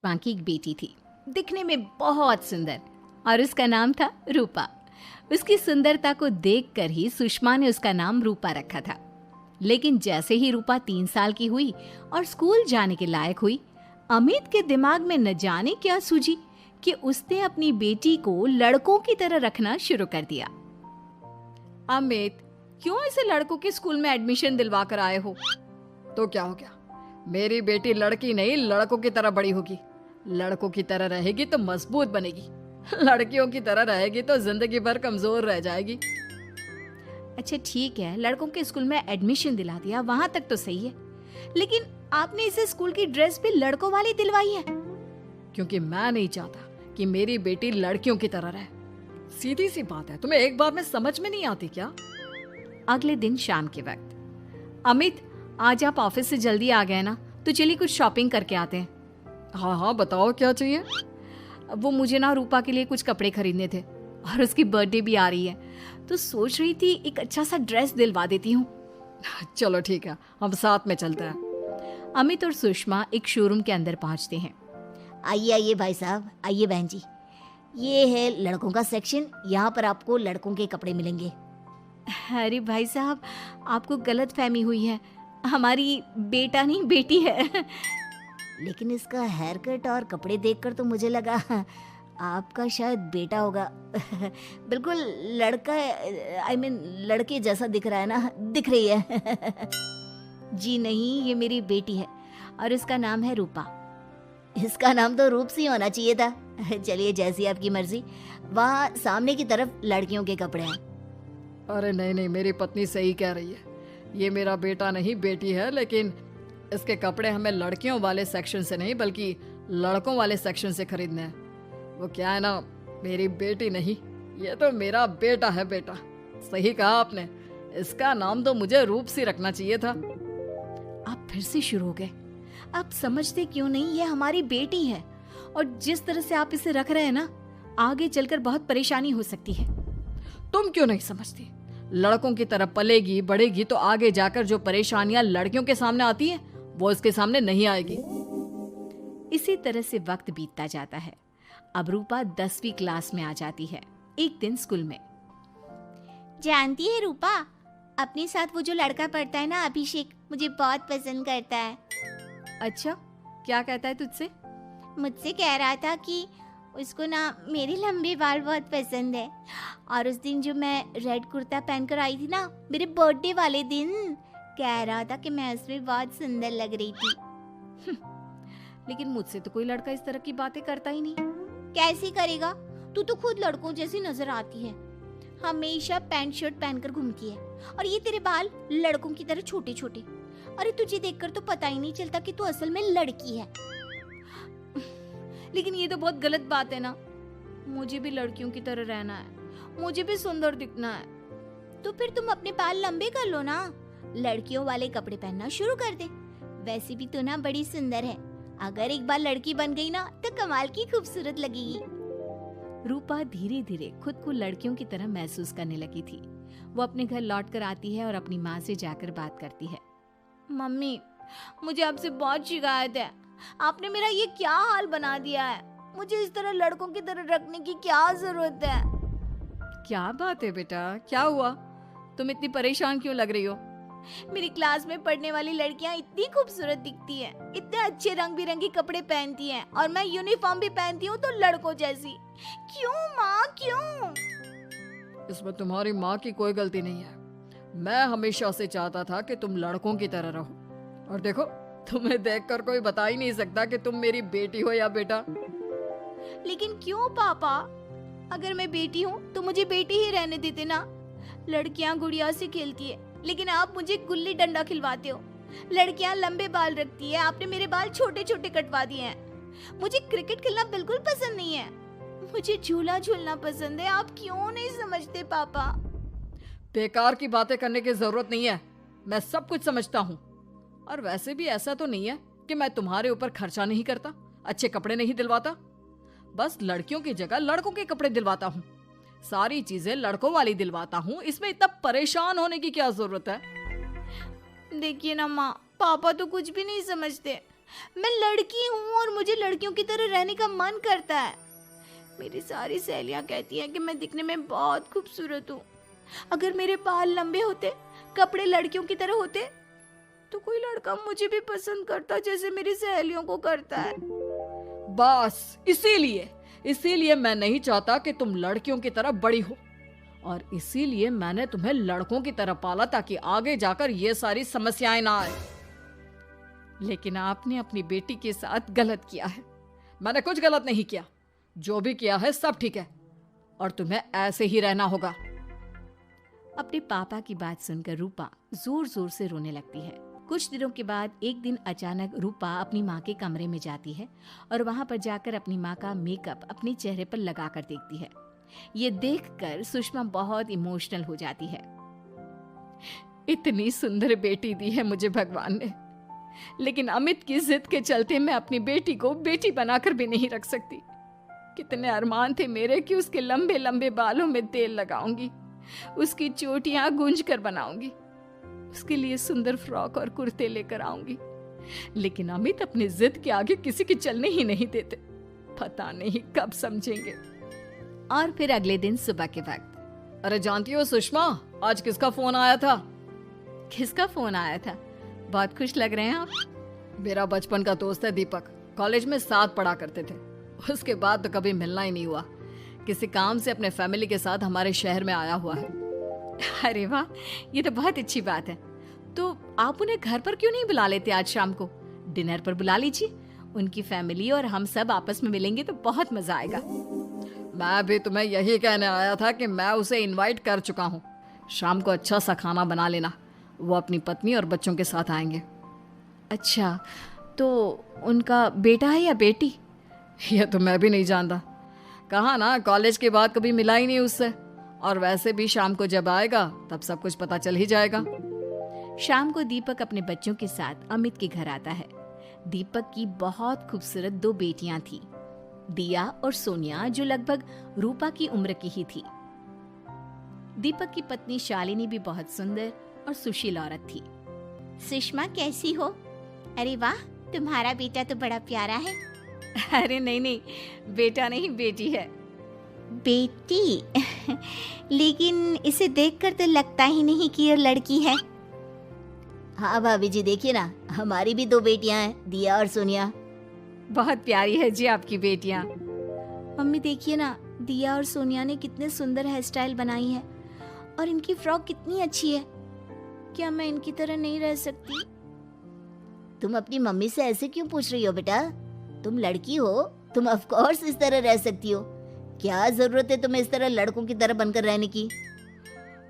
माँ की एक बेटी थी, दिखने में बहुत सुंदर, और उसका नाम था रूपा। उसकी सुंदरता को देखकर ही सुषमा ने उसका नाम रूपा रखा था। लेकिन जैसे ही रूपा 3 साल की हुई और स्कूल जाने के लायक हुई, अमित के दिमाग में न जाने क्या सूझी कि उसने अपनी बेटी को लड़कों की तरह रखना शुरू कर दिया। अमित, क्यों इसे लड़कों के स्कूल में एडमिशन दिलवा कर आए हो? तो क्या हो गया, मेरी बेटी लड़की नहीं लड़कों की तरह बड़ी होगी। लड़कों की तरह रहेगी तो मजबूत बनेगी, लड़कियों की तरह रहेगी तो जिंदगी भर कमजोर रह जाएगी। अच्छा ठीक है, लड़कों के स्कूल में एडमिशन दिला दिया, वहां तक तो सही है, लेकिन आपने इसे स्कूल की ड्रेस भी लड़कों वाली दिलवाई है। क्योंकि मैं नहीं चाहता कि मेरी बेटी लड़कियों की तरह रहे। सीधी सी बात है, तुम्हें एक बार में समझ में नहीं आती क्या? अगले दिन शाम के वक्त, अमित आज आप ऑफिस से जल्दी आ गए ना, तो चलिए कुछ शॉपिंग करके आते हैं। हाँ हाँ, बताओ क्या चाहिए? वो मुझे ना रूपा के लिए कुछ कपड़े खरीदने थे, और उसकी बर्थडे भी आ रही है, तो सोच रही थी एक अच्छा सा ड्रेस दिलवा देती हूँ। चलो ठीक है, हम साथ में चलते हैं। अमित और सुषमा एक शोरूम के अंदर पहुंचते हैं। आइए आइए भाई साहब, आइए बहन जी। ये है लड़कों का सेक्शन, यहाँ पर आपको लड़कों के कपड़े मिलेंगे। अरे भाई साहब, आपको गलत फहमी हुई है, हमारी बेटा नहीं बेटी है। लेकिन इसका हेयर कट और कपड़े देखकर तो मुझे लगा आपका शायद बेटा होगा। बिल्कुल लड़का, आई मीन लड़के जैसा दिख रहा है ना, दिख रही है। जी नहीं, ये मेरी बेटी है और इसका नाम है रूपा। इसका नाम तो रूप सी होना चाहिए था। चलिए जैसी आपकी मर्जी। वहाँ सामने की तरफ लड़कियों के कपड़े हैं। अरे नहीं नहीं, मेरी पत्नी सही कह रही है, ये मेरा बेटा नहीं बेटी है, लेकिन इसके कपड़े हमें लड़कियों वाले सेक्शन से नहीं बल्कि लड़कों वाले सेक्शन से खरीदने हैं। वो क्या है ना, मेरी बेटी नहीं, ये तो मेरा बेटा है। बेटा, सही कहा आपने, इसका नाम तो मुझे रूप सी रखना चाहिए था। आप फिर से शुरू हो गए। आप समझते क्यों नहीं, ये हमारी बेटी है, और जिस तरह से आप इसे रख रहे हैं ना, आगे चलकर बहुत परेशानी हो सकती है। तुम क्यों नहीं समझती? लड़कों की तरह पलेगी बढ़ेगी तो आगे जाकर जो परेशानियां लड़कियों के सामने आती हैं, वो इसके सामने नहीं आएगी। इसी तरह से वक्त बीतता जाता है। अब रूपा 10वीं क्लास में आ जाती है। एक दिन स्कूल में, जानती है रूपा, अपने साथ वो जो लड़का पढ़ता है ना, अभिषेक, मुझे बहुत पसंद करता है। अच्छा, क्या कहता है तुझसे? मुझसे कह रहा था कि उसको ना मेरे लंबे बाल बहुत पसंद है, और उस दिन जो मैं रेड कुर्ता पहनकर आई थी ना, मेरे बर्थडे वाले दिन, कह रहा था कि मैं उसमें बहुत सुंदर लग रही थी। लेकिन मुझसे तो कोई लड़का इस तरह की बातें करता ही नहीं। कैसे करेगा? तू तो खुद लड़कों जैसी नजर आती है, हमेशा पैंट शर्ट पहनकर घूमती है, और ये तेरे बाल लड़कों की तरह छोटे छोटे। अरे तुझे देखकर तो पता ही नहीं चलता कि तू असल में लड़की है। लेकिन ये तो बहुत गलत बात है ना, मुझे भी लड़कियों की तरह रहना है, मुझे भी सुंदर दिखना है। तो फिर तुम अपने बाल लंबे कर लो ना, लड़कियों वाले कपड़े पहनना शुरू कर दे। वैसे भी तू ना बड़ी सुंदर है, अगर एक बार लड़की बन गई ना तो कमाल की खूबसूरत लगेगी। रूपा धीरे धीरे खुद को लड़कियों की तरह महसूस करने लगी थी। वो अपने घर लौट कर आती है और अपनी माँ से जाकर बात करती है। मम्मी, मुझे आपसे बहुत शिकायत है, आपने मेरा ये क्या हाल बना दिया है। मुझे इस तरह लड़कों की तरह रखने की क्या जरूरत है? क्या बात है बेटा, क्या हुआ? तुम इतनी परेशान क्यों लग रही हो? मेरी क्लास में पढ़ने वाली लड़कियां इतनी खूबसूरत दिखती हैं, इतने अच्छे रंग बिरंगे कपड़े पहनती हैं, और मैं यूनिफॉर्म भी पहनती हूँ तो लड़कों जैसी। क्यों माँ, क्यों? इसमें तुम्हारी माँ की कोई गलती नहीं है। मैं हमेशा से चाहता था कि तुम लड़कों की तरह रहो, और देखो, तुम्हें देखकर कोई बता ही नहीं सकता कि तुम मेरी बेटी हो या बेटा। लेकिन क्यों पापा? अगर मैं बेटी हूँ तो मुझे बेटी ही रहने देते ना। लड़कियां गुड़िया से खेलती है, लेकिन आप मुझे गुल्ली डंडा खिलवाते हो। लड़कियां लंबे बाल रखती है, आपने मेरे बाल छोटे छोटे कटवा दिए हैं। मुझे क्रिकेट खेलना बिल्कुल पसंद नहीं है, मुझे झूला झूलना पसंद है। आप क्यों नहीं समझते पापा? बेकार की बातें करने की जरूरत नहीं है, मैं सब कुछ समझता हूँ। और वैसे भी ऐसा तो नहीं है कि मैं तुम्हारे ऊपर खर्चा नहीं करता, अच्छे कपड़े नहीं दिलवाता। बस लड़कियों की जगह लड़कों के कपड़े दिलवाता हूँ, सारी चीजें लड़कों वाली दिलवाता हूँ। इसमें इतना परेशान होने की क्या जरूरत है? देखिए ना माँ, पापा तो कुछ भी नहीं समझते। मैं लड़की हूँ और मुझे लड़कियों की तरह रहने का मन करता है। मेरी सारी सहेलियाँ कहती हैं कि मैं दिखने में बहुत खूबसूरत हूँ। अगर मेरे बाल लंबे होते, कपड़े लड़कियों की तरह होते, तो कोई लड़का मुझे भी पसंद करता जैसे मेरी सहेलियों को करता है। बस इसीलिए मैं नहीं चाहता कि तुम लड़कियों की तरह बड़ी हो, और इसीलिए मैंने तुम्हें लड़कों की तरह पाला ताकि आगे जाकर ये सारी समस्याएं ना आए। लेकिन आपने अपनी बेटी के साथ गलत किया है। मैंने कुछ गलत नहीं किया, जो भी किया है सब ठीक है, और तुम्हें ऐसे ही रहना होगा। अपने पापा की बात सुनकर रूपा जोर जोर से रोने लगती है। कुछ दिनों के बाद एक दिन अचानक रूपा अपनी माँ के कमरे में जाती है और वहां पर जाकर अपनी माँ का मेकअप अपने चेहरे पर लगाकर देखती है। ये देखकर सुषमा बहुत इमोशनल हो जाती है। इतनी सुंदर बेटी दी है मुझे भगवान ने, लेकिन अमित की जिद के चलते मैं अपनी बेटी को बेटी बनाकर भी नहीं रख सकती। कितने अरमान थे मेरे कि उसके लंबे लंबे बालों में तेल लगाऊंगी, उसकी चोटियां गूंज कर बनाऊंगी, उसके लिए सुंदर फ्रॉक और कुर्ते लेकर आऊंगी। लेकिन अमित अपनी जिद के आगे किसी के चलने ही नहीं देते। पता नहीं कब समझेंगे। और फिर अगले दिन सुबह के वक्त, अरे जानती हो सुषमा, आज किसका फोन आया था? किसका फोन आया था? बहुत खुश लग रहे हैं आप। मेरा बचपन का दोस्त है दीपक, कॉलेज में साथ पढ़ा करते थे। उसके बाद तो कभी मिलना ही नहीं हुआ। किसी काम से अपने फैमिली के साथ हमारे शहर में आया हुआ है। अरे वाह, ये तो बहुत अच्छी बात है। तो आप उन्हें घर पर क्यों नहीं बुला लेते? आज शाम को डिनर पर बुला लीजिए। उनकी फैमिली और हम सब आपस में मिलेंगे तो बहुत मजा आएगा। मैं भी तुम्हें यही कहने आया था कि मैं उसे इनवाइट कर चुका हूँ। शाम को अच्छा सा खाना बना लेना, वो अपनी पत्नी और बच्चों के साथ आएंगे। अच्छा, तो उनका बेटा है या बेटी? ये तो मैं भी नहीं जानता। कहा ना, कॉलेज के बाद कभी मिला ही नहीं उससे, और वैसे भी शाम को जब आएगा तब सब कुछ पता चल ही जाएगा। शाम को दीपक अपने बच्चों के साथ अमित के घर आता है। दीपक की बहुत खूबसूरत 2 बेटियां थी, दिया और सोनिया, जो लगभग रूपा की उम्र की ही थी। दीपक की पत्नी शालिनी भी बहुत सुंदर और सुशील औरत थी। सुषमा कैसी हो? अरे वाह, तुम्हारा बेटा तो बड़ा प्यारा है। अरे नहीं, बेटा नहीं, बेटी है। बेटी? लेकिन इसे देखकर तो लगता ही नहीं कि ये लड़की है। हाँ भाभी जी, देखिए ना, हमारी भी 2 बेटियां हैं, दिया और सोनिया। बहुत प्यारी है जी आपकी बेटियां। मम्मी देखिए ना, दिया और सोनिया ने कितने सुंदर हेयर स्टाइल बनाई है, और इनकी फ्रॉक कितनी अच्छी है। क्या मैं इनकी तरह नहीं रह सकती? तुम अपनी मम्मी से ऐसे क्यों पूछ रही हो बेटा? तुम लड़की हो, तुम ऑफ कोर्स इस तरह रह सकती हो। क्या जरूरत है तुम्हें इस तरह लड़कों की तरह बनकर रहने की?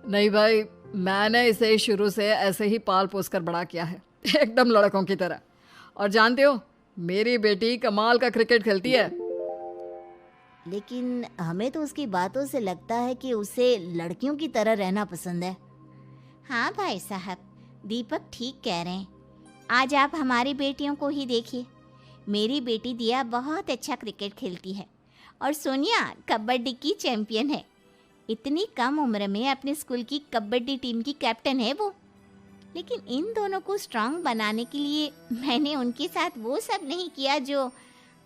नहीं भाई, मैंने इसे शुरू से ऐसे ही पाल पोस कर बड़ा किया है, एकदम लड़कों की तरह। और जानते हो, मेरी बेटी कमाल का क्रिकेट खेलती है। लेकिन हमें तो उसकी बातों से लगता है कि उसे लड़कियों की तरह रहना पसंद है। हाँ भाई साहब, दीपक ठीक कह रहे हैं। आज आप हमारी बेटियों को ही देखिए। मेरी बेटी दिया बहुत अच्छा क्रिकेट खेलती है, और सोनिया कबड्डी की चैंपियन है। इतनी कम उम्र में अपने स्कूल की कबड्डी टीम की कैप्टन है वो। लेकिन इन दोनों को स्ट्रांग बनाने के लिए मैंने उनके साथ वो सब नहीं किया जो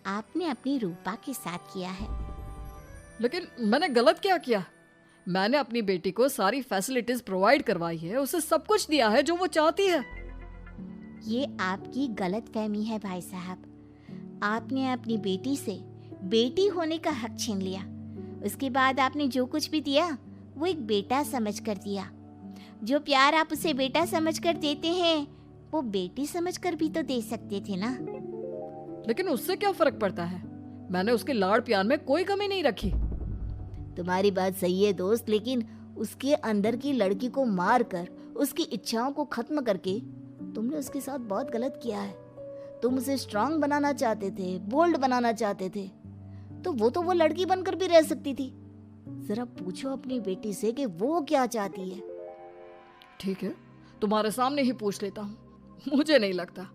आपने अपनी रूपा के साथ किया है। लेकिन मैंने गलत क्या किया? मैंने अपनी बेटी को सारी फैसिलिटीज प्रोवाइड करवाई है, उसे सब कुछ दिया है जो वो चाहती है। ये आपकी गलतफहमी है भाई साहब। आपने अपनी बेटी से बेटी होने का हक छीन लिया। उसके बाद आपने जो कुछ भी दिया वो एक बेटा समझकर दिया। जो प्यार आप उसे बेटा समझकर देते हैं वो बेटी समझकर भी तो दे सकते थे ना। लेकिन उससे क्या फर्क पड़ता है? मैंने उसके लाड़ प्यार में कोई कमी नहीं रखी। तुम्हारी बात सही है दोस्त, लेकिन उसके अंदर की लड़की को मार कर उसकी इच्छाओं को खत्म करके तुमने उसके साथ बहुत गलत किया है। तुम उसे स्ट्रांग बनाना चाहते थे, बोल्ड बनाना चाहते थे, तो वो लड़की बनकर भी रह सकती थी। जरा पूछो अपनी बेटी से कि वो क्या चाहती है। ठीक है, तुम्हारे सामने ही पूछ लेता हूँ। मुझे नहीं लगता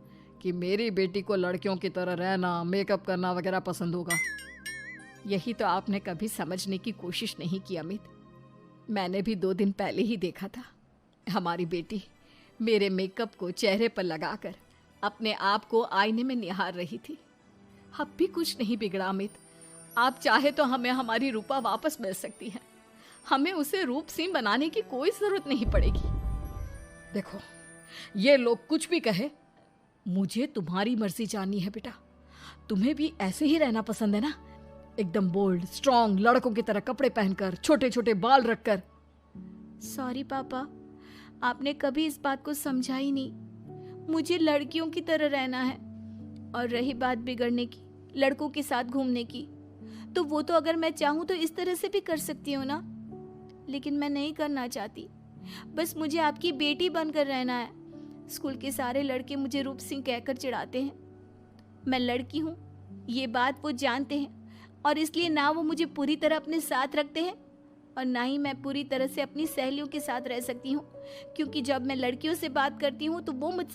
कि मेरी बेटी को लड़कियों की तरह रहना, मेकअप करना वगैरह पसंद होगा। यही तो आपने कभी समझने की कोशिश नहीं की अमित। मैंने भी 2 दिन पहले ही देखा था। हमारी बेटी मेरे मेकअप को चेहरे पर लगाकर अपने आप को आईने में निहार रही थी। अब भी कुछ नहीं बिगड़ा अमित। आप चाहे तो हमें हमारी रूपा वापस मिल सकती है। हमें उसे रूप सिंह बनाने की कोई जरूरत नहीं पड़ेगी। देखो, ये लोग कुछ भी कहे, मुझे तुम्हारी मर्जी जाननी है बेटा। तुम्हें भी ऐसे ही रहना पसंद है ना? एकदम बोल्ड, स्ट्रॉन्ग, लड़कों की तरह कपड़े पहनकर, छोटे छोटे बाल रखकर। सॉरी पापा, आपने कभी इस बात को समझा ही नहीं। मुझे लड़कियों की तरह रहना है। और रही बात बिगड़ने की, लड़कों के साथ घूमने की, तो वो तो अगर मैं चाहूँ तो इस तरह से भी कर सकती हूँ ना। लेकिन मैं नहीं करना चाहती। बस मुझे आपकी बेटी बनकर रहना है। स्कूल के सारे लड़के मुझे रूप सिंह कहकर चिढ़ाते हैं। मैं लड़की हूँ, ये बात वो जानते हैं, और इसलिए ना वो मुझे पूरी तरह अपने साथ रखते हैं और ना ही मैं पूरी तरह से अपनी सहेलियों के साथ रह सकती हूँ, क्योंकि जब मैं लड़कियों से बात करती हूँ तो वो मुझसे